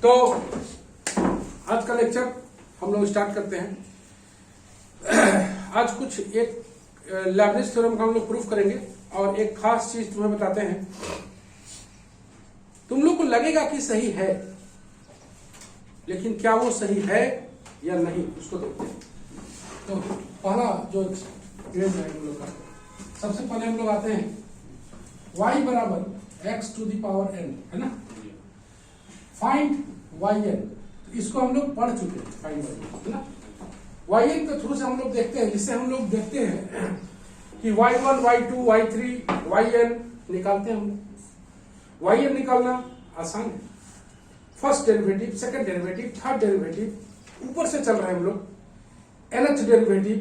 तो आज का लेक्चर हम लोग स्टार्ट करते हैं। आज कुछ एक लेबनिज थ्योरम का हम लोग प्रूफ करेंगे और एक खास चीज तुम्हें बताते हैं। तुम लोग को लगेगा कि सही है, लेकिन क्या वो सही है या नहीं उसको देखते हैं। तो पहला जो ग्रेड है हम लोग का, सबसे पहले हम लोग आते हैं y बराबर x to the power n, है ना। फाइंड yn, तो इसको हम लोग पढ़ चुके हैं। फाइंड है ना, yn के थ्रू से हम लोग देखते हैं, जिससे हम लोग देखते हैं कि y1 y2 y3 yn निकालते हैं। हम लोग yn निकालना आसान है। First derivative, second derivative, third derivative, ऊपर से चल रहे हैं हम लोग nth डेरिवेटिव।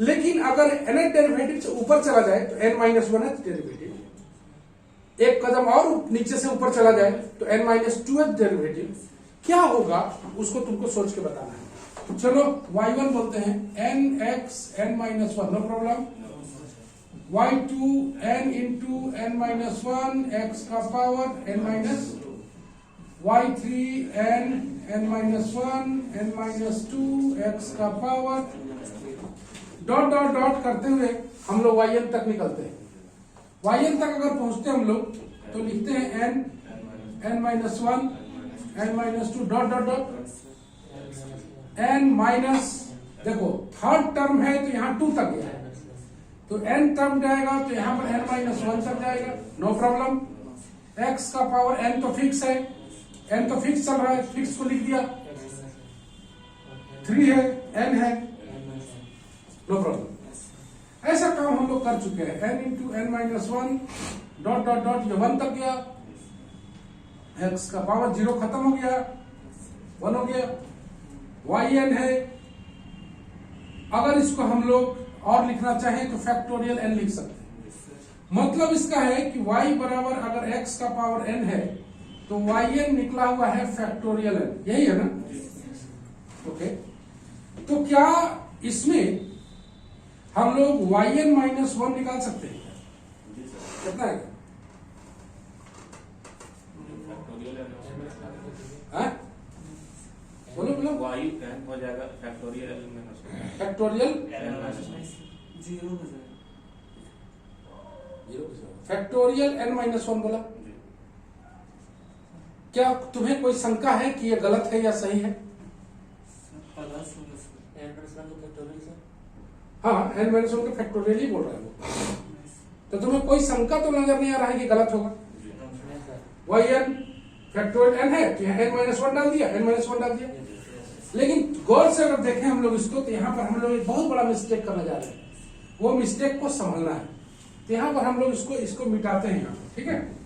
लेकिन अगर nth डेरिवेटिव से ऊपर चला जाए तो n-1th डेरिवेटिव, एक कदम और नीचे से ऊपर चला जाए तो n-2th डेरिवेटिव, क्या होगा उसको तुमको सोच के बताना है। चलो y1 बोलते हैं nx n-1, no problem. y2 n into n-1 x का power n-, y3 n-1 n-2 x का पावर, डॉट डॉट डॉट करते हुए हम लोग yn तक निकलते हैं। yn तक अगर पहुंचते हम लोग तो लिखते हैं n-1 n-2 dot dot dot n minus, देखो थर्ड टर्म है तो यहाँ 2 तक गया, तो n टर्म जाएगा तो यहाँ पर n-1 तक जाएगा, नो प्रॉब्लम। x का पावर n तो फिक्स है, n तो फिक्स चल रहा है, फिक्स को लिख दिया। 3 है, n है, नो प्रॉब्लम। ऐसा काम हम लोग कर चुके हैं। n into n-1 dot dot dot, ये 1 तक गया, x का पावर 0 खत्म हो गया, 1 हो गया। yn है, अगर इसको हम लोग और लिखना चाहें तो फैक्टोरियल n लिख सकते हैं। मतलब इसका है कि y बराबर अगर x का पावर n है तो yn निकला हुआ है फैक्टोरियल n, यही है ना। ओके, तो क्या इसमें हम लोग yn-1 निकाल सकते हैं? कितना है? बोलो बोलो। y n हो जाएगा factorial factorial zero factorial n-1 बोला। क्या तुम्हें कोई शंका है कि ये गलत है या सही है? हाँ, n-1 का फैक्टोरियल ही बोल रहा है वो। तो तुम्हें कोई शंका तो नजर नहीं आ रहा है कि गलत होगा? yn फैक्टोरियल n है तो यहाँ n-1 डाल दिया, n-1 डाल दिया। लेकिन गौर से अगर देखें हम लोग इसको, तो यहाँ पर हम लोग एक बहुत बड़ा मिस्टेक करने जा रहे हैं। वो मिस्टेक को संभलना है, तो यहाँ पर हम लोग इसको मिटाते हैं यहाँ, ठीक है।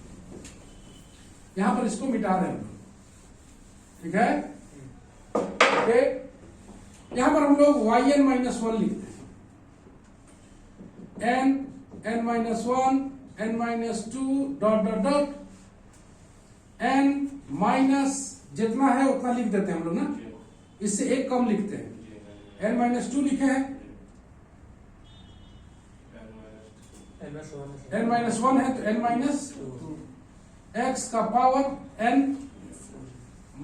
यहाँ पर इसको मिटा रहे हैं हम लोग, ठीक है। ओके, यहाँ पर हम लोग yn-1 लिखते हैं, n-1 n-2 dot dot dot n minus जितना है उतना लिख देते हैं हम लोग ना, इससे एक कम लिखते हैं। n-2 लिखे हैं, n-1 है तो n-2 x का पावर n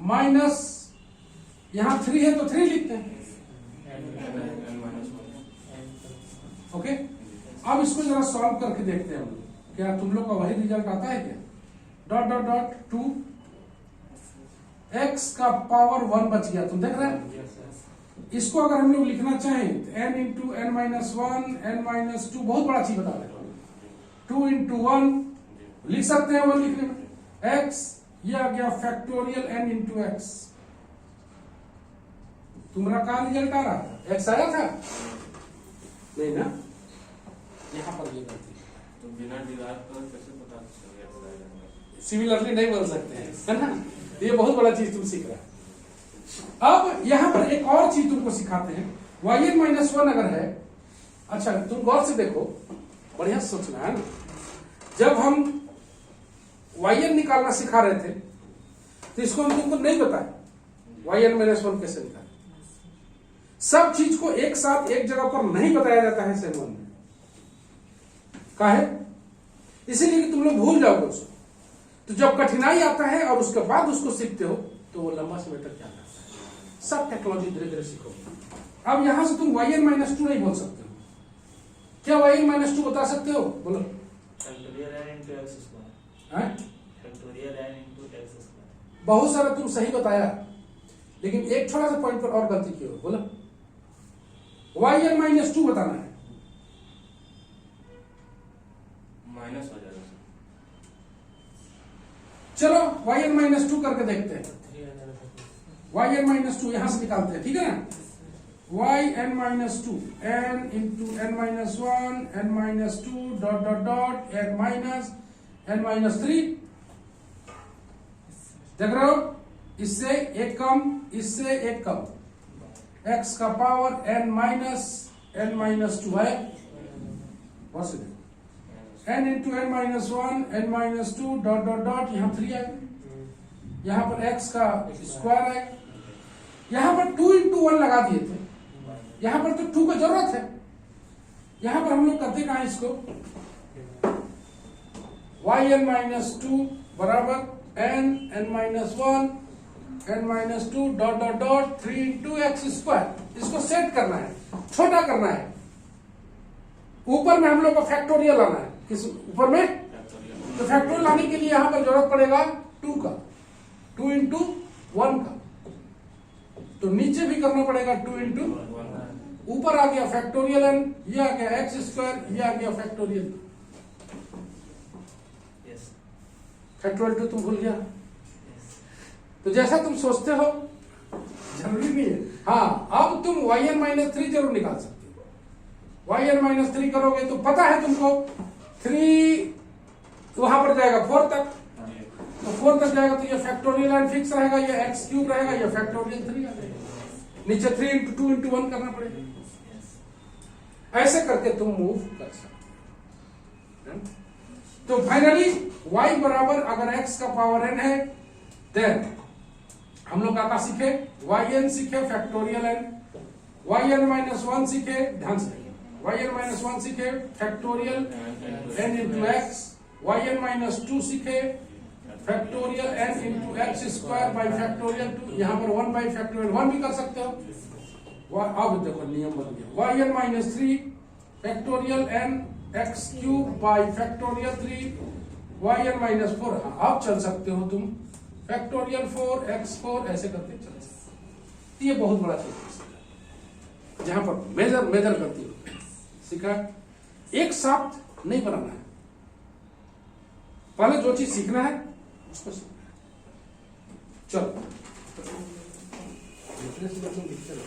माइनस, यहां 3 है तो 3 लिखते हैं। ओके, अब इसको जरा सॉल्व करके देखते हैं हम लोग, क्या तुम लोग का वही रिजल्ट आता है क्या? डॉट डॉट डॉट 2 x का पावर 1 बच गया, तुम देख रहे हैं। इसको अगर हम लोग लिखना चाहें तो n इंटू n-1 n-2, बहुत बड़ा चीज बता रहे हैं, 2 इंटू 1 लिख सकते हैं, 1 लिखने में x, ये आ गया फैक्टोरियल n इंटू x। तुम्हारा क्या रिजल्ट आ रहा था? x आया था नहीं ना, यहाँ पर ये गलती तो बिना डिवाइड कर कैसे पता चलेगा? सिमिलरली नहीं बोल सकते हैं, है ना। ये बहुत बड़ा चीज तुम सीख रहे हो। अब यहाँ पर एक और चीज तुमको सिखाते हैं, yn-1 अगर है, अच्छा तुम गौर से देखो, बढ़िया सोचना है ना। जब हम yn निकालना सिखा रहे थे तो इसको हम तुमको नहीं बताया yn-1 कैसे निकाले। सब चीज को एक साथ एक जगह पर नहीं बताया जाता है सेम वन में, काहे? इसीलिए कि तुम लोग भूल जाओगे उसको। तो जब कठिनाई आता है और उसके बाद उसको सीखते हो तो वो लंबा समय तक याद रहता है। सब टेक्नोलॉजी धीरे धीरे सीखोगे। अब यहां से तुम yn-2 नहीं बोल सकते हो। क्या yn-2 बता सकते हो? बोलो। Factorial n into x square. हैं? Factorial n into x square. बहुत सारा तुम सही बताया, लेकिन एक थोड़ा सा पॉइंट पर और गलती की हो। बोलो। yn-2 बताना है। माइनस हो जाएगा सर। चलो yn-2 करके देखते हैं। yn-2 यहां से निकालते हैं, ठीक है ना? yn-2 n into n-1 n-2 dot dot dot n-3 देख रहे हो? इससे एक कम, इससे एक कम, x का पावर n-2 है। बहुत से देखो, n into n-1 n-2 dot dot dot, यहाँ 3 आएगा, यहाँ पर x का स्क्वायर आएगा, यहाँ पर 2 into 1 लगा दिए थे, यहाँ पर तो 2 का जरूरत है। यहाँ पर हम लोग करते कहाँ इसको? yn-2 बराबर n-1 n-2 dot dot dot 3 into x square. इसको सेट करना है, छोटा करना है। ऊपर में हम लोग को फैक्टोरियल लाना है। किस ऊपर में? तो फैक्टोरियल लाने के लिए यहां पर जरूरत पड़ेगा 2 का, 2 into 1 का। तो नीचे भी करना पड़ेगा 2 into, ऊपर आ गया फैक्टोरियल n, ये आ गया x स्क्वायर, ये आ गया फैक्टोरियल। फैक्टोरियल 2 तुम भूल गया। तो जैसा तुम सोचते हो जरूरी नहीं है। हाँ, अब तुम yn-3 जरूर निकाल सकते हो। yn-3 करोगे तो पता है तुमको 3 वहां पर जाएगा 4 तक, तो 4 तक जाएगा तो ये फैक्टोरियल n फिक्स रहेगा, ये x³ रहेगा, ये फैक्टोरियल 3 आ जाएगा। नीचे 3 into 2 into 1 करना पड़ेगा। ऐसे करके तुम मूव कर सकते हो। तो फाइनली y बराबर अगर x का पावर n है, देन हम लोग क्या सीखे? yn सीखे फैक्टोरियल n, yn-1 सीखे, ध्यान से yn-1 सीखे factorial n into x, yn-2 सीखे factorial n into x square by factorial 2। यहां पर 1 बाई फैक्टोरियल 1 भी कर सकते हो। अब देखो नियम बन गया, yn-3 factorial n x³ by factorial 3 yn-4। अब चल सकते हो तुम फैक्टोरियल 4 x4, ऐसे करके चल सकते हो। ये बहुत बड़ा चीज है जहां पर मेजर करती हो। सीखा? एक साथ नहीं बनाना है, पहले जो चीज सीखना है उसको सीखना है। चलो लिखते रहो।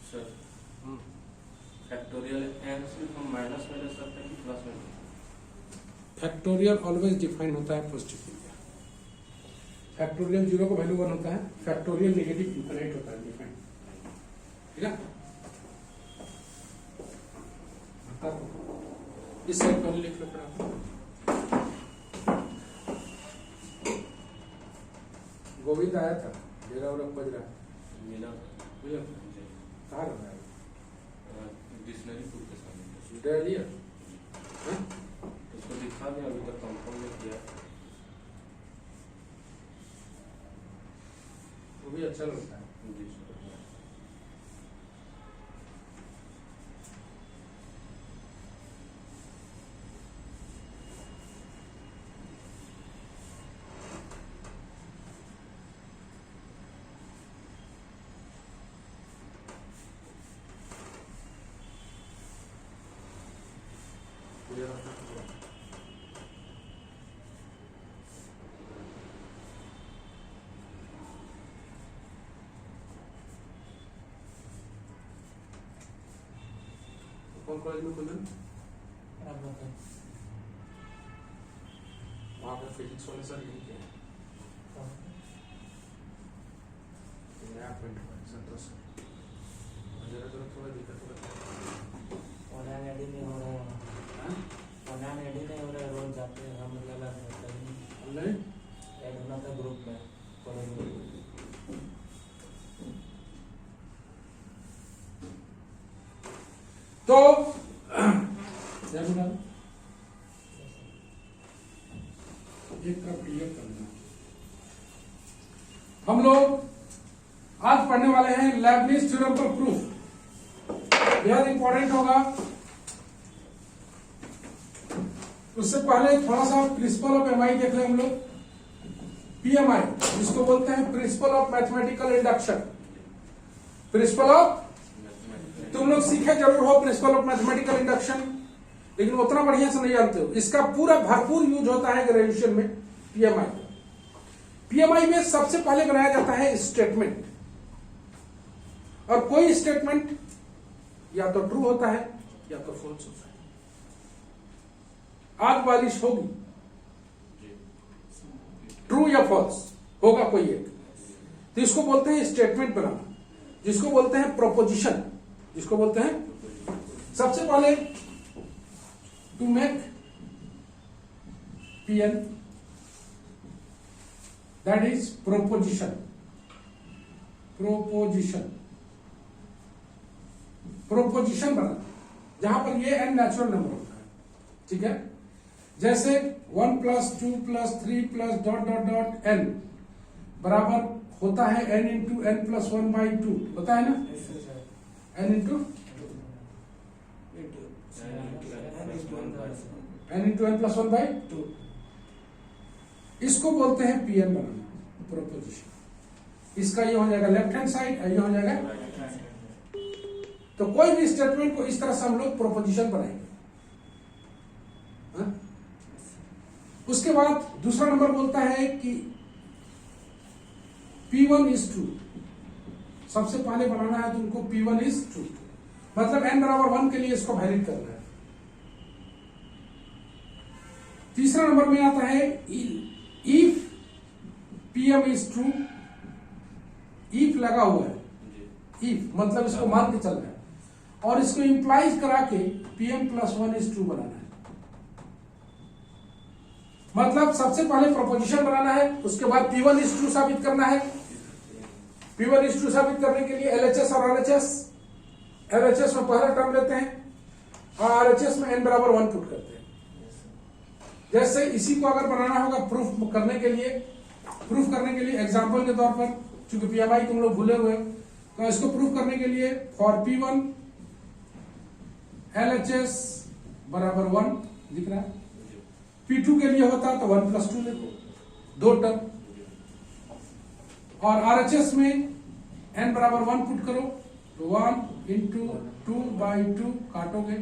सर फैक्टोरियल n सिर्फ हम माइनस में ले सकते हैं कि प्लस में? फैक्टोरियल ऑलवेज डिफाइन होता है पॉजिटिव। फैक्टोरियल 0 का वैल्यू 1 होता है, फैक्टोरियल नेगेटिव इन्फिनिट होता है डिफाइन। ठीक है? इस साइड पर लिख लो फिर। गोविंद आया था, मेरा और बज रहा है। मिला मिला कहाँ रहा है? डिक्शनरी बुक के सामने दे लिया उसको दिखा दिया, अभी तक कंफर्म नहीं किया। वो भी अच्छा लगता है। जी सर। कौन कॉलेज में खुले? वहाँ पे फिजिक्स वाले सर यही किया है, नया प्रिंट हुआ है संतोष सर। जरा जरा थोड़ा दिक्कत हो रहा है। ऑनलाइन एडी नहीं हो रहा है, हाँ? ऑनलाइन एडी नहीं हो रहा है, रोज जाते हैं हम लगा ऑनलाइन ऐड होना था ग्रुप में कॉलेज में। तो क्या बोला? एक तरफ क्लियर करना। हम लोग आज पढ़ने वाले हैं लेबनिज थ्योरम का प्रूफ। बेहद इंपॉर्टेंट होगा। उससे पहले थोड़ा सा प्रिंसिपल ऑफ एमआई देख लें हम लोग। पीएमआई जिसको बोलते हैं principle of mathematical induction. Principle of, तुम लोग सीखे जरूर हो प्रिंसिपल ऑफ मैथमेटिकल इंडक्शन, लेकिन उतना बढ़िया से नहीं जानते हो। इसका पूरा भरपूर यूज होता है ग्रेजुएशन में पीएमआई। पीएमआई में सबसे पहले बनाया जाता है स्टेटमेंट, और कोई स्टेटमेंट या तो ट्रू होता है या तो फॉल्स होता है। आज बारिश होगी, ट्रू या फॉल्स होगा कोई एक, तो इसको बोलते हैं स्टेटमेंट बनाना, जिसको बोलते हैं प्रोपोजिशन। जिसको बोलते हैं सबसे पहले to make PN, that is proposition. Proposition proposition बनाना, जहां पर ये एन नेचुरल नंबर होता है, ठीक है। जैसे 1 + 2 + 3 + डॉट डॉट डॉट एन बराबर होता है n इंटू n + 1/2, होता है ना, n इंटू n + 1/2। इसको बोलते हैं पीएन बनाना, प्रोपोजिशन। इसका ये हो जाएगा लेफ्ट हैंड साइड, ये हो जाएगा। तो कोई भी स्टेटमेंट को इस तरह से हम लोग प्रोपोजिशन बनाएंगे। हाँ? उसके बाद दूसरा नंबर बोलता है कि P1 is true। सबसे पहले बनाना है तुमको P1 is true, मतलब n = 1 के लिए इसको वैलिड करना है। तीसरा नंबर में आता है if PM is true। if लगा हुआ है, if मतलब इसको मान के चलना है, और इसको इंप्लाइज करा के PM + 1 is true बनाना है। मतलब सबसे पहले प्रोपोजिशन बनाना है, उसके बाद P1 is true साबित करना है। P1 is true साबित करने के लिए LHS और RHS, LHS में पहला टर्म लेते हैं और RHS में n = 1 पुट करते हैं। जैसे इसी को अगर बनाना होगा प्रूफ करने के लिए एग्जांपल के तौर पर, चूंकि पीएमआई तुम लोग भूले हुए, तो इसको प्रूफ करने के लिए फॉर P1 LHS = 1 दिख रहा है। P2 के लिए होता तो 1 + 2 लिखो, 2 टर्म, और RHS में n = 1 पुट करो, तो 1 इंटू 2/2 काटोगे,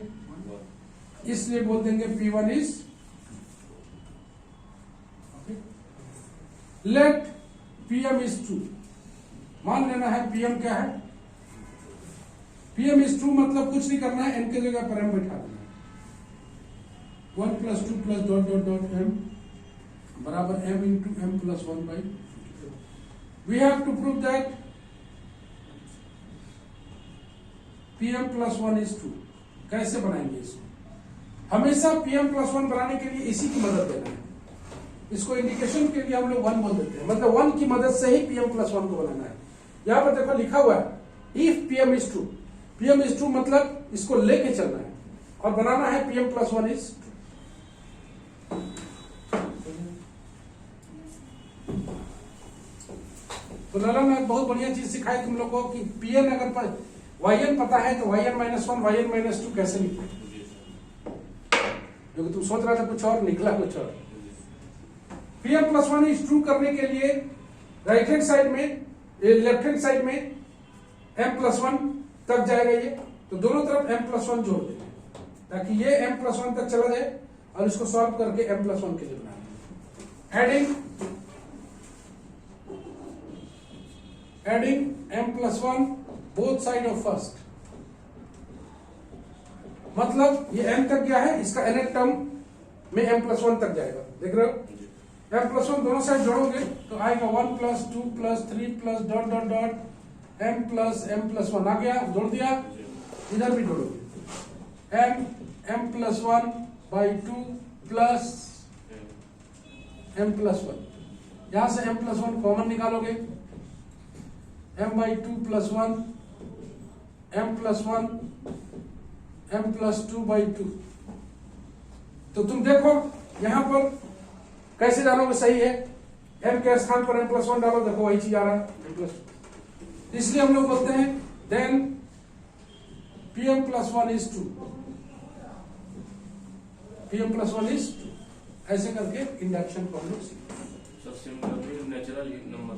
इसलिए बोल देंगे P1 is। Let PM is true, मान लेना है PM क्या है, PM is true मतलब कुछ नहीं करना है, n के जगह पर m बैठा देना है। 1 + 2 + डॉट डॉट डॉट m बराबर m into m + 1/2। We have to prove that PM + 1 is true। कैसे बनाएंगे इसको? हमेशा PM + 1 बनाने के लिए इसी की मदद लेना है। इसको इंडिकेशन के लिए हम लोग 1 बोल देते हैं, मतलब 1 की मदद से ही PM + 1 को बनाना है। यहां पर देखो लिखा हुआ है if PM is true। PM is true मतलब इसको लेके चलना है और बनाना है PM + 1 is true। तो लाला ने बहुत बढ़िया चीज सिखाई तुम लोग को कि Pn अगर yn पता है तो yn - 1 yn - 2 कैसे निकले, क्योंकि तुम सोच रहा था कुछ और, निकला कुछ और। PM + 1 is true करने के लिए राइट हैंड साइड में, लेफ्ट हैंड साइड में m + 1 तक जाएगा ये, तो दोनों तरफ m + 1 जोड़ देंगे ताकि ये m + 1 तक चला जाए, और इसको सॉल्व करके m + 1 के लिए बनाना है। Adding m + 1 both side of first, मतलब ये m तक गया है, इसका nth टर्म में m+1 तक जाएगा, देख रहे हो? m+1 दोनों साइड जोड़ोगे तो आएगा 1 + 2 + 3 + डॉट डॉट डॉट m+m+1 आ गया, जोड़ दिया। इधर भी जोड़ोगे m+1/2 + m+1, यहां से m+1 कॉमन निकालोगे, m/2 + 1 m+1 m+2/2। तो तुम देखो यहां पर कैसे डालोगे, सही है, m के स्थान पर m+1 डालो, देखो वही चीज आ रहा है m+2। इसलिए हम लोग बोलते हैं then Pm+1 is 2, Pm+1 is 2, ऐसे करके इंडक्शन को हम लोग सीखते हैं। So similarly, natural number.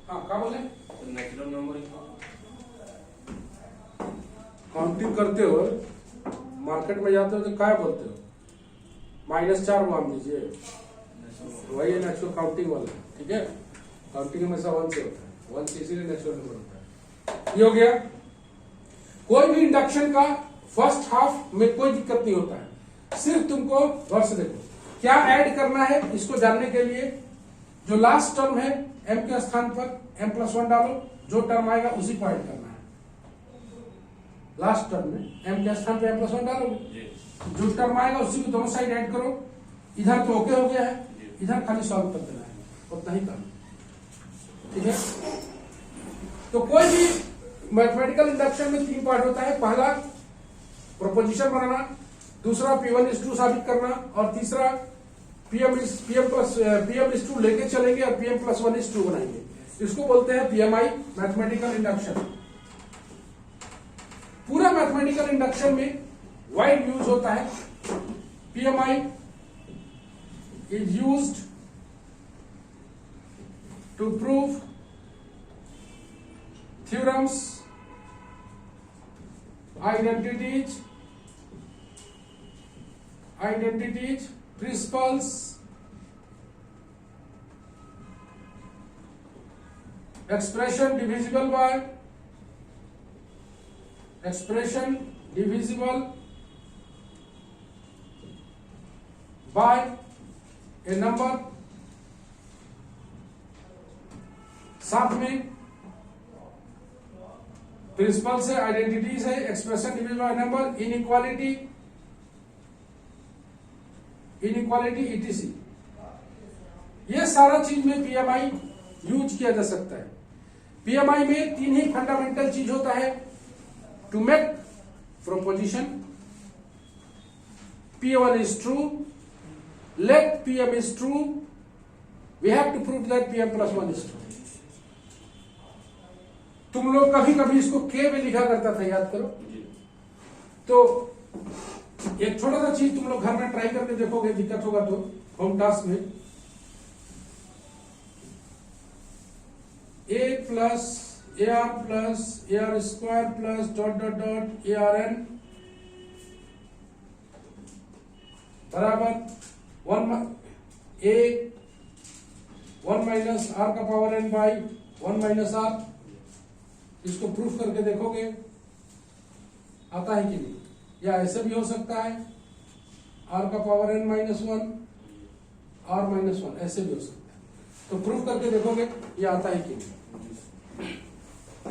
हाँ, क्या बोले? नेचुरल नंबर काउंटिंग करते हो, मार्केट में जाते हो तो क्या बोलते हो? -4 मान लीजिए, वही है नेचुरल काउंटिंग वाला, ठीक है? काउंटिंग हमेशा 1 से होता है, 1 से इसीलिए नेचुरल नंबर होता है। ये हो गया। कोई भी इंडक्शन का फर्स्ट हाफ में कोई दिक्कत नहीं होता है, सिर्फ तुमको गौर से देखो क्या ऐड करना है। इसको जानने के लिए जो लास्ट टर्म है m के स्थान पर m+1 डालो, जो टर्म आएगा उसी को ऐड करना है। लास्ट टर्म में m के स्थान पर m+1 डालोगे, जो टर्म आएगा उसी को दोनों साइड ऐड करो। इधर तो ओके हो गया है, इधर खाली सॉल्व कर देना है, उतना ही काम, ठीक है? तो कोई भी मैथमेटिकल इंडक्शन में 3 पार्ट होता है। पहला प्रोपोजिशन बनाना, दूसरा P1:2 साबित करना, और तीसरा Pm+2 लेके चलेंगे और Pm+1:2 बनाएंगे। इसको बोलते हैं PMI, मैथमेटिकल इंडक्शन। पूरा मैथमेटिकल इंडक्शन में वाइड यूज होता है। PMI is used to prove theorems, identities, principles, expression divisible by a number, साथ में प्रिंसिपल है, आइडेंटिटीज है, expression divisible by number, inequality etc। ये सारा चीज में PMI यूज किया जा सकता है। PMI में 3 ही फंडामेंटल चीज होता है। To make proposition, P1 is true, let Pm is true, we have to prove that Pm+1 is true। तुम लोग कभी कभी इसको K में लिखा करता था, याद करो। तो एक छोटा सा चीज तुम लोग घर में ट्राई करके देखोगे, दिक्कत होगा तो होम टास्क में, A + AR + AR² + dot dot dot ARN बराबर 1 -r⁻n/1 -r। इसको प्रूफ करके देखोगे आता है कि नहीं, या ऐसे भी हो सकता है r⁻n -1 r-1, ऐसे भी हो सकता है। तो प्रूफ करके देखोगे ये आता है कि नहीं।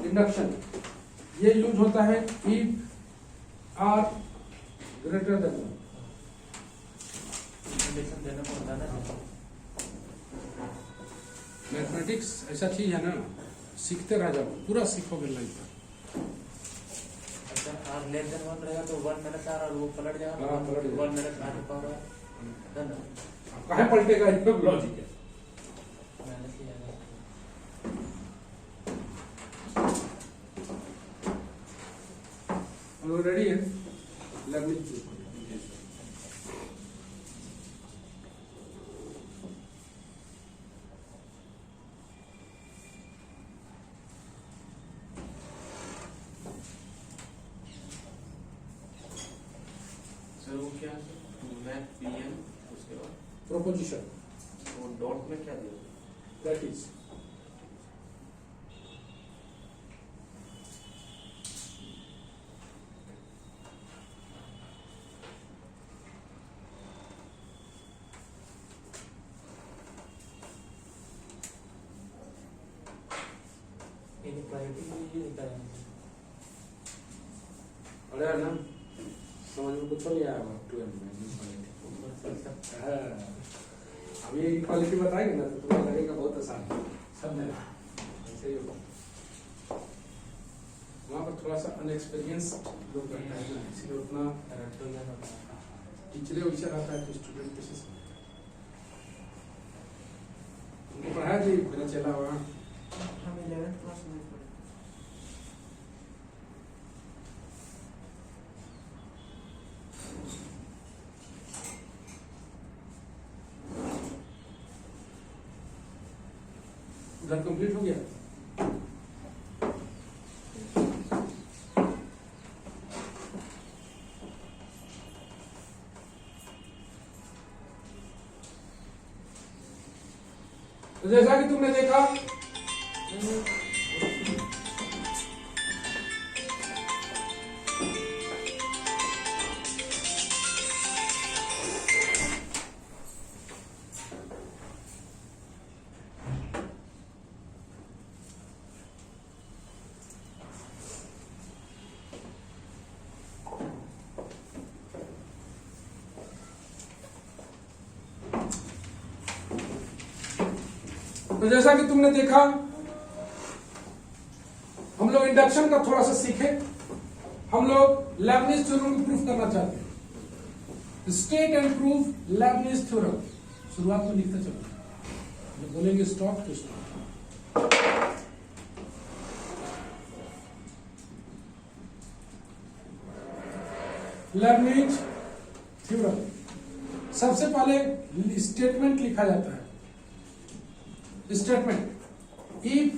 इंडक्शन ये यूज होता है if r greater than 1। Condition देना पड़ता है ना। मैथमेटिक्स ऐसा चीज है ना, सीखते रह जाओ, पूरा सीखोगे लाइफ पर। अच्छा, r <1 रहेगा तो 1 - r और वो पलट जाएगा। हाँ, पलट जाएगा। 1 - r पावर है ना, कहाँ पलटेगा, ये लॉजिक है। माइनस ही आएगा। हम लोग रेडी है, लर्निंग। सर वो क्या है? Math PM proposition. वो डॉट में क्या दिया? That is. इनइक्वालिटी ये निकालना। अरे यार ना समझ में कुछ नहीं आया 12 में हाँ, अब ये इक्वालिटी बताएंगे ना तो तुम्हें लगेगा बहुत आसान है समझे ना ऐसे ही होगा वहाँ पर थोड़ा सा अनएक्सपीरियंस्ड लोग रहता है ना इसलिए उतना रट्टो ज्ञान होता है। टीचरे विचर आता है तो स्टूडेंट कैसे समझे उनको पढ़ाया जी मेरा चला वहाँ हम 11th क्लास में पढ़े। उधर कंप्लीट हो गया तो जैसा कि तुमने देखा तो जैसा कि तुमने देखा हम लोग इंडक्शन का थोड़ा सा सीखे हम लोग लेबनिज थ्योरम को प्रूफ करना चाहते हैं state and proof Lebanese theorem शुरुआत में लिखते चलो जब बोलेंगे स्टॉप तो स्टॉप लेबनिज थ्योरम सबसे पहले स्टेटमेंट लिखा जाता है statement if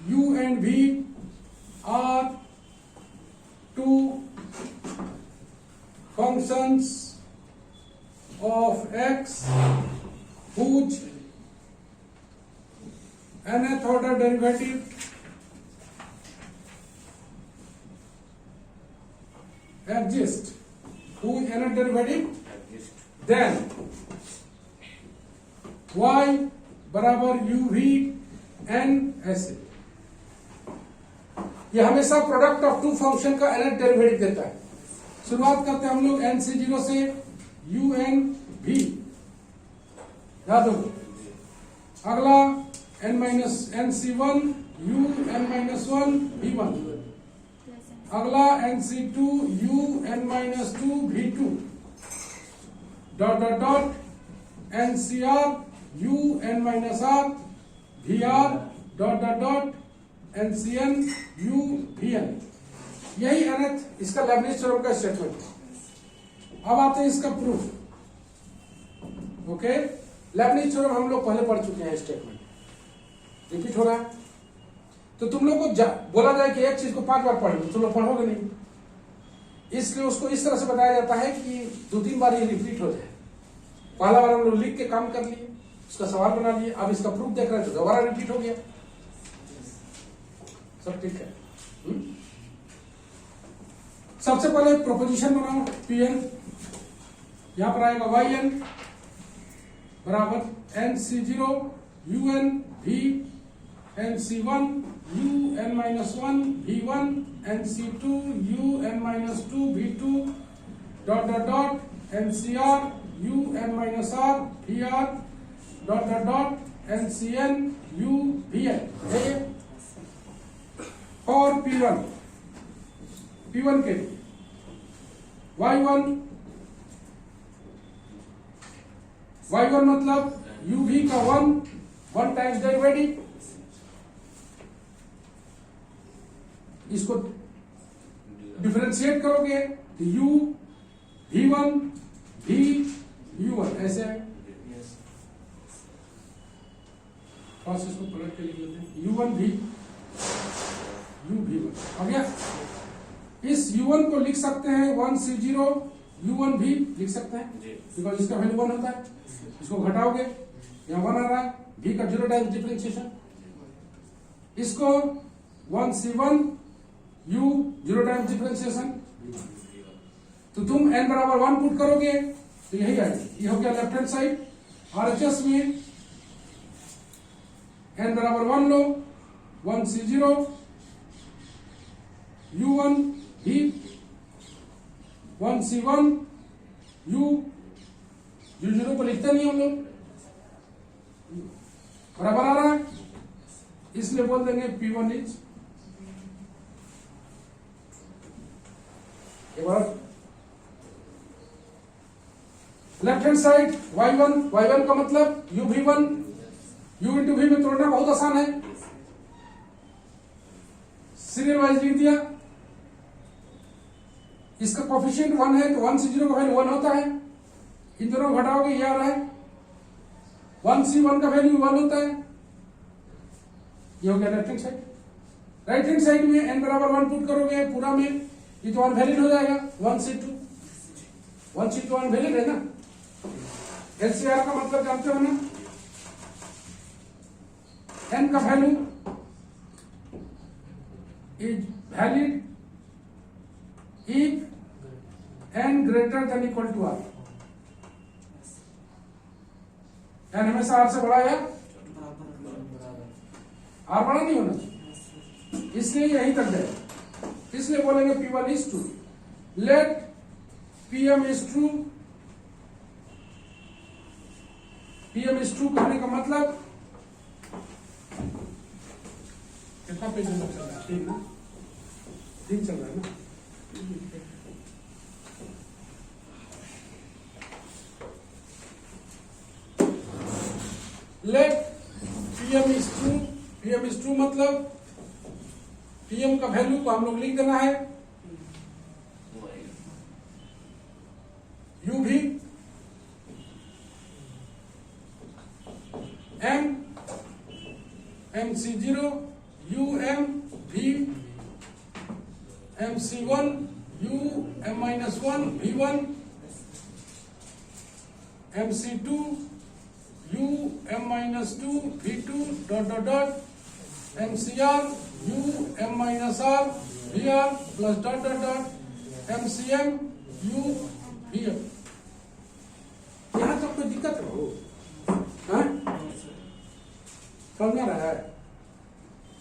u and v are two functions of x whose nth order derivative exist whose nth derivative then y बराबर यू वी एन ऐसे ये हमेशा प्रोडक्ट ऑफ टू फंक्शन का nth डेरिवेटिव देता है शुरुआत करते हैं हम लोग n से 0 से u n v याद होगा अगला n minus n c 1 u n minus 1 v 1 अगला n c 2 u n minus 2 v 2 dot dot dot n c r u n minus r v r dot dot dot n c n u v n यही nth इसका Lebanese theorem का statement है अब आते हैं इसका proof okay Lebanese theorem हम लोग पहले पढ़ चुके हैं स्टेटमेंट रिपीट हो रहा है तो तुम लोग को बोला जाए कि एक चीज को 5 बार पढ़ लो तुम लोग पढ़ोगे नहीं इसलिए उसको इस तरह से बताया जाता है कि 2-3 बार ये रिपीट हो जाए पहला बार हम लोग लिख के काम कर लिए उसका सवाल बना लिए अब इसका प्रूफ देख रहे हैं तो दोबारा रिपीट हो गया सब ठीक है सबसे पहले प्रोपोजिशन बनाओ पीएन यहां पर आएगा वाई एन बराबर एन सी 0 यू एन भी N C 1 U N minus 1 भी 1 N C 2 U N minus 2 भी 2 dot dot dot N C R U N minus R भी R dot dot dot N C N U भी N और P1 के लिए y1 मतलब u v का 1 times derivative इसको डिफरेंशिएट करोगे तो u v1 v u1 ऐसे है फर्स्ट इसको पलट के लिख लेते हैं u1 v u v1 हो गया इस u1 को लिख सकते हैं 1 c 0 U1 भी लिख सकते हैं जी। बिकॉज इसका वैल्यू 1 होता है। इसको घटाओगे यहाँ 1 आ रहा है, v का 0 टाइम्स डिफरेंशिएशन। इसको 1C1 U 0 टाइम्स डिफरेंशिएशन। तो तुम n बराबर 1 पुट करोगे तो यही आएगा। ये हो गया लेफ्ट हैंड साइड। RHS में n बराबर 1 लो, 1C0 U1 भी 1C1 U 0 को लिखते नहीं हम लोग, बराबर आ रहा है, इसलिए बोल देंगे P1 is left hand side y1 का मतलब UV1 U इंटू V में तोड़ना बहुत आसान है, सीरियल वाइज लिख दिया। इसका कोफिशिएंट 1 है तो 1C0 का वैल्यू 1 होता है, इन दोनों को घटाओगे ये आ रहा है, 1C1 का वैल्यू 1 होता है। ये हो गया left hand side. Right hand side में n बराबर 1 पुट करोगे पूरा में, ये तो अनवैलिड हो जाएगा। 1C2 अनवैलिड है ना। LCR का मतलब जानते हो ना, n का value is valid if n greater than equal to r। n हमेशा r से बड़ा है, r बड़ा नहीं होना चाहिए, इसलिए यहीं तक जाए। इसलिए बोलेंगे P1 is true. Let PM is true. PM is true कहने का मतलब कितना पेज नंबर चल रहा है? ठीक ना, ठीक चल रहा है ना। Let PM is true. PM is true मतलब PM का वैल्यू को हम लोग लिख देना है U भी MC0 UM V MC1 UM-1 V1 MC2 UM-2 V2 dot MCR UM-R VR plus dot MCM U VM। यहां तक कोई दिक्कत हो? समझ रहा है?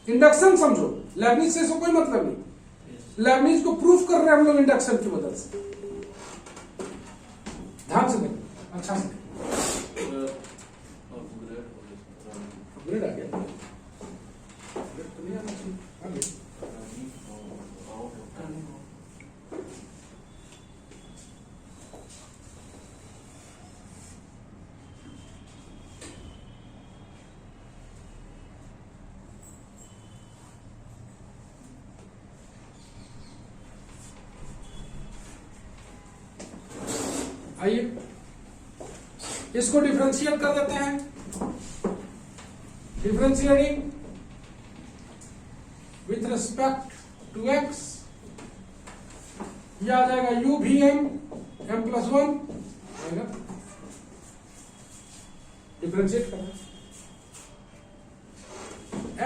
इंडक्शन समझो, लेबनिज से कोई मतलब नहीं। लेबनिज को प्रूफ कर रहे हैं हम लोग इंडक्शन की मदद से। ध्यान से देखो, अच्छा से अपग्रेड आ गया। अपग्रेड तो नहीं आना चाहिए, आ गया। आइए इसको डिफरेंशिएट कर देते हैं। Differentiating with respect to x, यह आ जाएगा u भी m+1 आएगा। डिफरेंशिएट करना,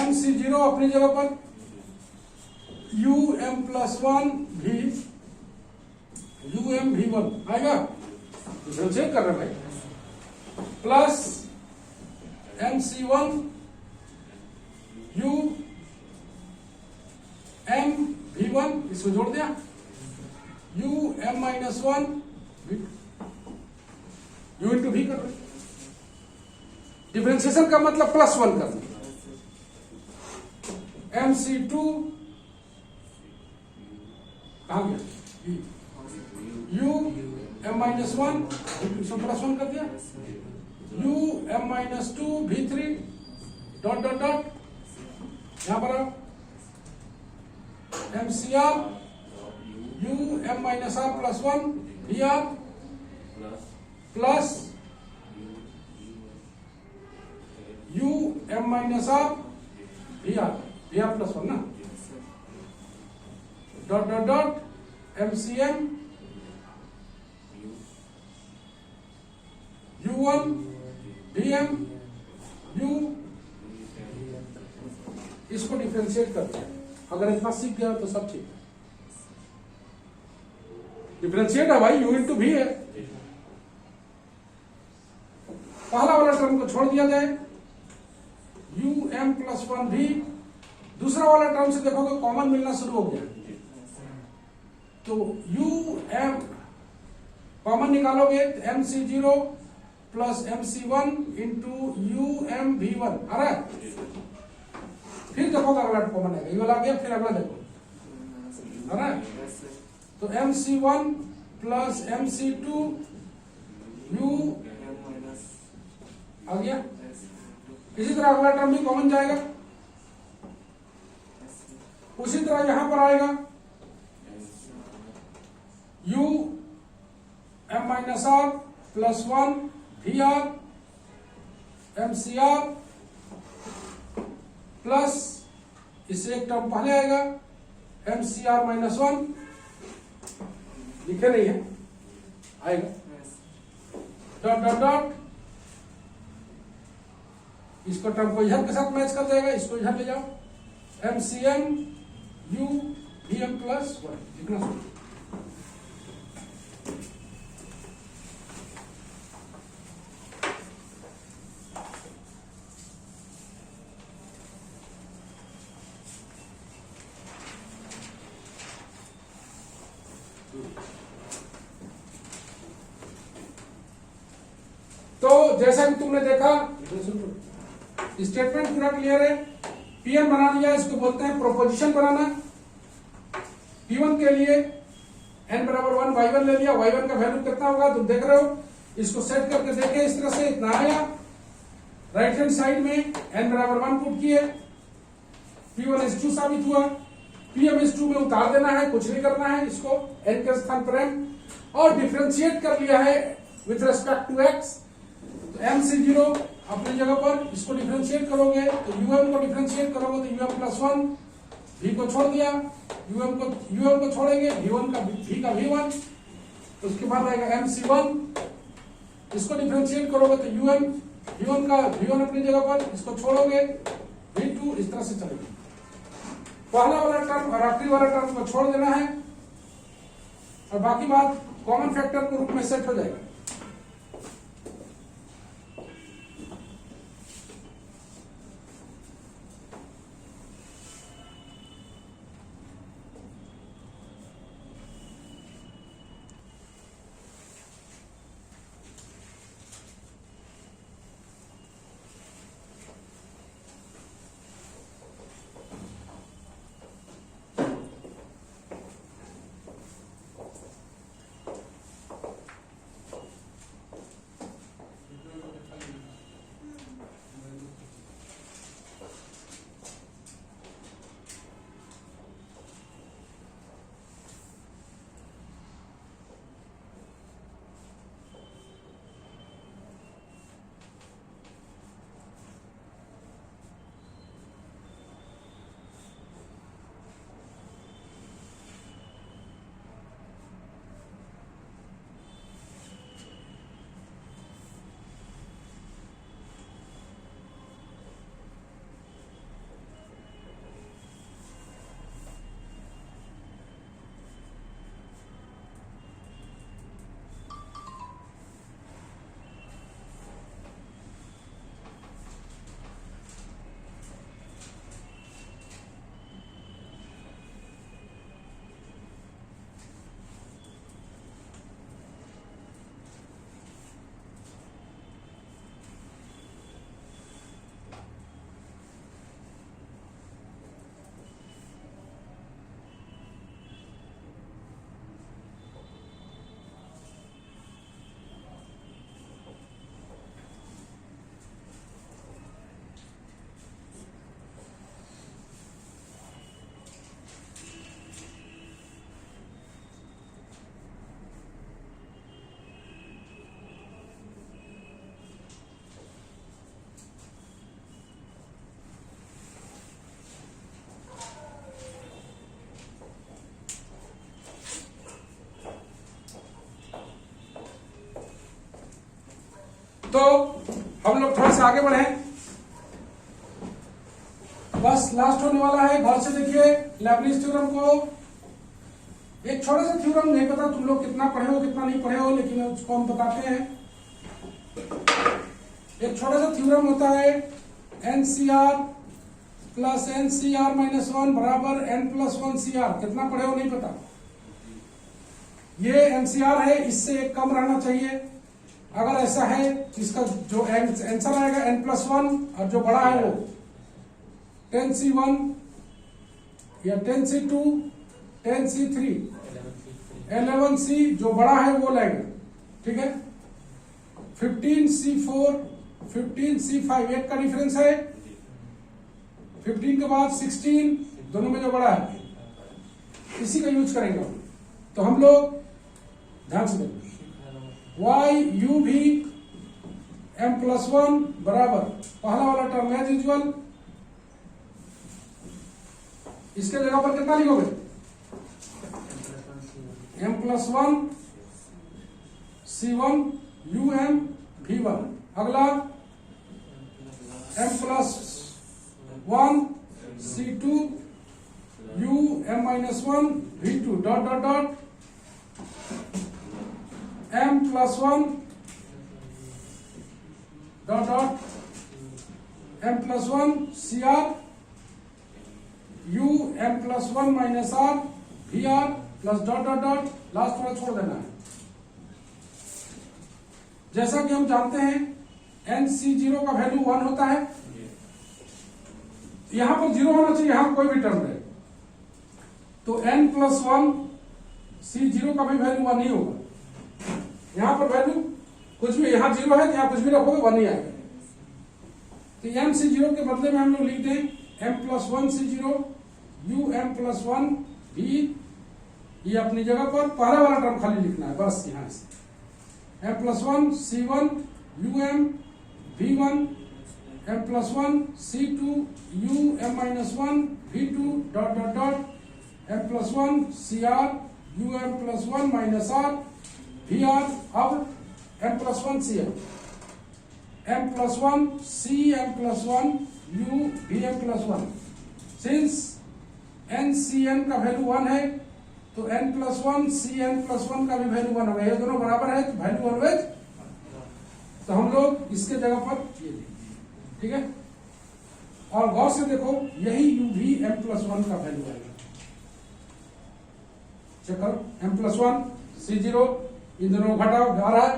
MC0 अपनी जगह पर, um+1 भी UM-V1 आएगा। डिफरेंशिएट कर रहे भाई, प्लस MC1 UM-V1, इसको जोड़ दिया, UM-1 U इंटू V कर रहे। डिफरेंशिएशन का मतलब +1 कर दिया। MC2 कहां गया? UM-1 इसको +1 कर दिया, UM-2 V3 डॉट यहां पर MCR UM-R+1 VR plus UM-R VR +1 ना, dot MCM u1 vm u, इसको डिफरेंशिएट करते हैं। अगर इतना सीख गया तो सब ठीक है। डिफरेंशिएट है भाई, u इंटू भी है। पहला वाला टर्म को छोड़ दिया जाए, u m प्लस 1 भी। दूसरा वाला टर्म से देखोगे कॉमन मिलना शुरू हो गया, तो u m कॉमन निकालोगे mc0 plus mc1 into u m v1 आ रहा है। फिर देखो अगला कॉमन है, ये वाला आ गया, फिर अगला देखो, आ रहा है। तो mc1 प्लस mc2 u आ गया। इसी तरह अगला टर्म भी कॉमन जाएगा, उसी तरह यहां पर आएगा u m minus r plus 1 v r mcr plus, इससे एक टर्म पहले आएगा mcr माइनस 1, लिखे नहीं है, आएगा डॉट डॉट डॉट, इसको टर्म को इधर के साथ मैच कर जाएगा, इसको इधर ले जाओ, mcm u vm प्लस 1, लिखना शुरू। तो जैसा कि तुमने देखा, स्टेटमेंट पूरा क्लियर है। पीएन बना दिया, इसको बोलते हैं प्रोपोजिशन बनाना। P1 के लिए n बराबर 1 y1 ले लिया, y1 का वैल्यू कितना होगा तुम देख रहे हो, इसको सेट करके देखे, इस तरह से इतना आया। राइट हैंड साइड में n बराबर 1 पुट किए, P1 is 2 साबित हुआ। Pm is 2 में उतार देना है, कुछ नहीं करना है, इसको n के स्थान पर m, और डिफ्रेंशिएट कर लिया है विथ रेस्पेक्ट टू x। तो mc0 अपनी जगह पर, इसको डिफरेंशिएट करोगे तो um को डिफरेंशिएट करोगे तो um प्लस 1, v को छोड़ दिया, um को छोड़ेंगे, v1 का v का v1, उसके बाद आएगा mc1, इसको डिफरेंशिएट करोगे तो v1 का v1 अपनी जगह पर, इसको छोड़ोगे v2, इस तरह से चलेगा। पहला वाला टर्म और आखिरी वाला टर्म को छोड़ देना है, और बाकी बात कॉमन फैक्टर के रूप में सेट हो जाएगा। तो हम लोग थोड़ा सा आगे बढ़े, बस लास्ट होने वाला है। घर से देखिए लेबनिज थ्योरम को, एक छोटा सा थ्योरम, नहीं पता तुम लोग कितना पढ़े हो कितना नहीं पढ़े हो, लेकिन उसको हम बताते हैं। एक छोटा सा थ्योरम होता है NCR प्लस NCR माइनस 1 बराबर N+1 CR। कितना पढ़े हो नहीं पता, ये NCR है, इससे एक कम रहना चाहिए। अगर ऐसा है इसका जो आंसर आएगा N+1 और जो बड़ा है वो 10C1 या 10C2 10C3 11C, जो बड़ा है वो लेंगे, ठीक है। 15C4 15C5, एक का डिफरेंस है। 15 के बाद 16, दोनों में जो बड़ा है इसी का यूज करेंगे। तो हम लोग ध्यान से देखें, YU भी M+1 बराबर पहला वाला टर्म एज यूजुअल, इसके जगह पर कितना लिखोगे M+1 C1 UM V1। अगला M+1 C2 UM-1 V2 dot dot dot M+1 dot dot M+1 CR UM+1 minus R VR plus dot dot dot, last वाला छोड़ देना है। जैसा कि हम जानते हैं NC0 का वैल्यू 1 होता है, यहां पर 0 होना चाहिए, यहां कोई भी टर्म रहे। तो N+1 C0 का भी वैल्यू 1 ही होगा। यहां पर वैल्यू कुछ भी, यहां 0 है, यहां कुछ भी रखोगे 1 ही आएगा। तो MC0 के बदले में हम लोग लिखते हैं M+1 C0 UM+1 V। ये अपनी जगह पर पहला वाला टर्म खाली लिखना है बस, यहां से M+1 C1 UM V1 M+1 C2 UM-1 V2 dot dot dot M+1 CR UM+1 minus R VR। अब M+1 CR M+1 C M+1 U VM+1। Since NCN का वैल्यू 1 है तो N+1 CN+1 का भी वैल्यू 1 होगा। ये दोनों बराबर है तो वैल्यू ऑलवेज, तो हम लोग इसके जगह पर ये लिखेंगे, ठीक है। और गौर से देखो, यही UV M+1 का वैल्यू आएगा। चेक करो, M+1 C0, इन दोनों को घटाओ, आ रहा है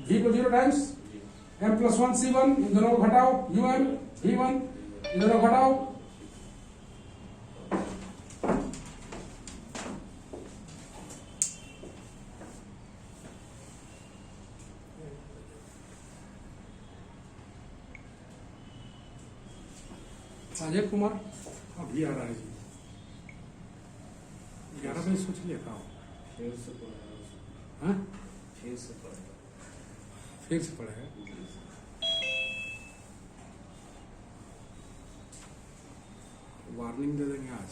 V को 0 टाइम्स। M+1 C1, इन दोनों को घटाओ, UM V1, इन दोनों को घटाओ, अजय कुमार अभी आ रहा है जी, 11 बजे सोच लिया था। फिर से पढ़ेगा, हाँ फिर से पढ़ेगा, फिर से पढ़ेगा। वार्निंग दे देंगे आज।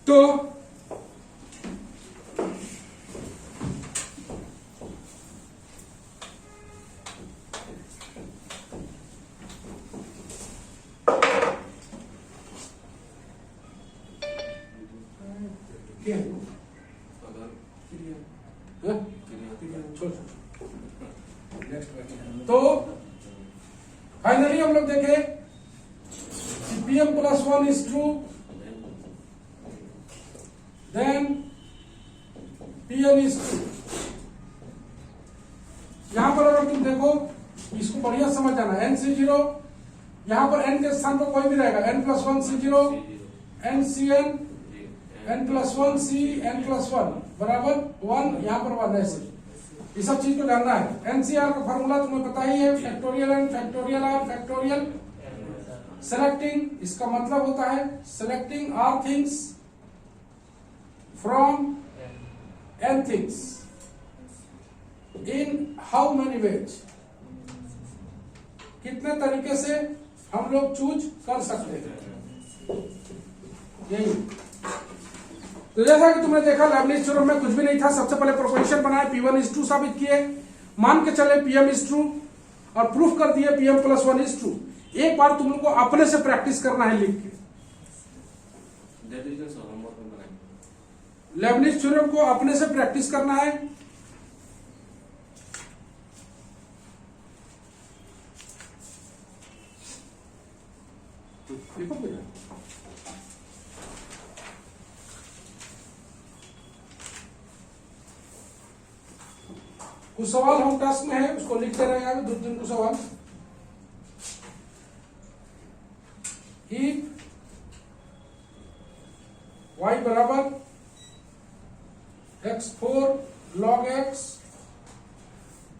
तो क्या है? अगर हाँ? छोड़ छोड़। नेक्स्ट तो फाइनली हम लोग देखें PM+1 is true, then PN is true। यहां पर अगर तुम देखो, इसको बढ़िया समझ जाना, NC0 यहां पर N के स्थान पर कोई भी रहेगा, N+1 C0 NCN N+1 C N+1 बराबर 1, यहां पर 1 ऐसे। ये सब चीज को जानना है। NCR का फॉर्मूला तुम्हें पता ही है, factorial N factorial R factorial selecting, इसका मतलब होता है selecting R things from N things in how many ways, कितने तरीके से हम लोग चूज कर सकते हैं, यही। तो जैसा कि तुमने देखा लेबनिज थ्योरम में कुछ भी नहीं था, सबसे पहले प्रोपोजिशन बनाए, P1 is 2 साबित किए, मान के चले पीएम इज ट्रू और प्रूफ कर दिए पीएम प्लस 1 इज ट्रू। एक बार तुम लोग को अपने से प्रैक्टिस करना है लिख के। डेरिवेशन होमवर्क में बनाएंगे। लेबनिज थ्योरम को अपने से प्रैक्टिस करना है। देखो बेटा, कुछ सवाल हम टास्क में है उसको लिखते रहेंगे आगे। दो तीन को सवाल। if y बराबर x4 log x,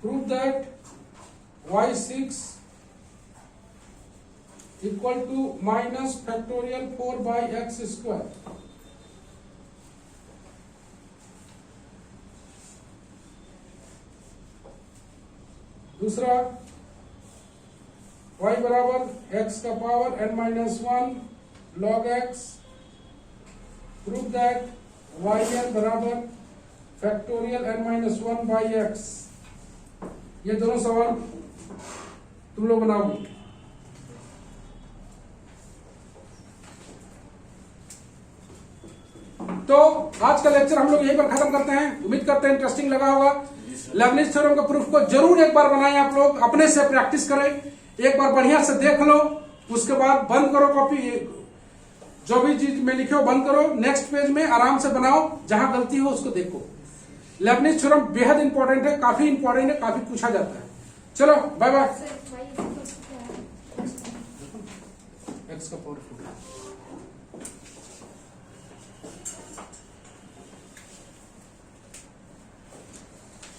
prove that y6 equal to minus factorial 4 by x square। दूसरा y बराबर x का power n minus 1 log x, prove that yn बराबर factorial n minus 1 by x। ये दोनों सवाल तुम लोग बनाओगे। तो आज का लेक्चर हम लोग यहीं पर खत्म करते हैं। उम्मीद करते हैं इंटरेस्टिंग लगा होगा। लेबनिज थ्योरम का प्रूफ को जरूर एक बार बनाएं आप लोग, अपने से प्रैक्टिस करें, एक बार बढ़िया से देख लो, उसके बाद बंद करो कॉपी, जो भी चीज में लिखे हो बंद करो, नेक्स्ट पेज में आराम से बनाओ, जहां गलती हो उसको देखो। लेबनिज थ्योरम बेहद इंपॉर्टेंट है, काफी इंपॉर्टेंट है, काफी पूछा जाता है। चलो बाय बाय। एक्स का पावर